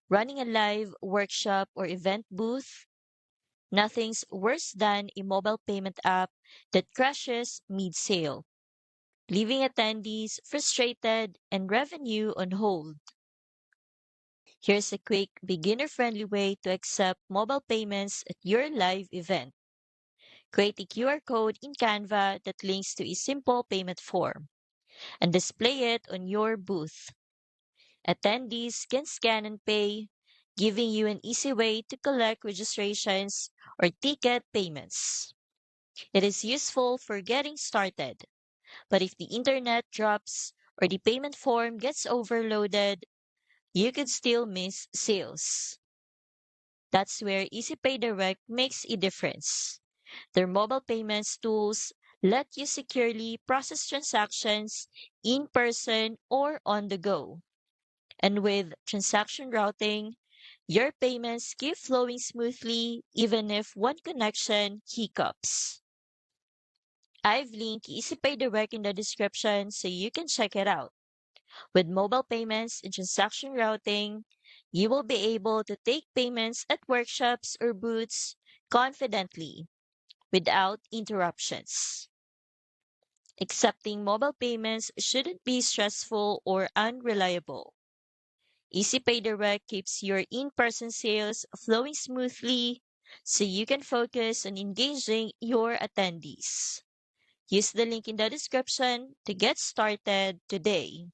Running a live workshop or event booth, nothing's worse than a mobile payment app that crashes mid-sale, leaving attendees frustrated and revenue on hold. Here's a quick, beginner-friendly way to accept mobile payments at your live event. Create a QR code in Canva that links to a simple payment form and display it on your booth. Attendees can scan and pay, giving you an easy way to collect registrations or ticket payments. It is useful for getting started, but if the internet drops or the payment form gets overloaded, you could still miss sales. That's where EasyPay Direct makes a difference. Their mobile payments tools let you securely process transactions in person or on the go. And with transaction routing, your payments keep flowing smoothly even if one connection hiccups. I've linked EasyPay Direct in the description so you can check it out. With mobile payments and transaction routing, you will be able to take payments at workshops or booths confidently without interruptions. Accepting mobile payments shouldn't be stressful or unreliable. EasyPay Direct keeps your in-person sales flowing smoothly so you can focus on engaging your attendees. Use the link in the description to get started today.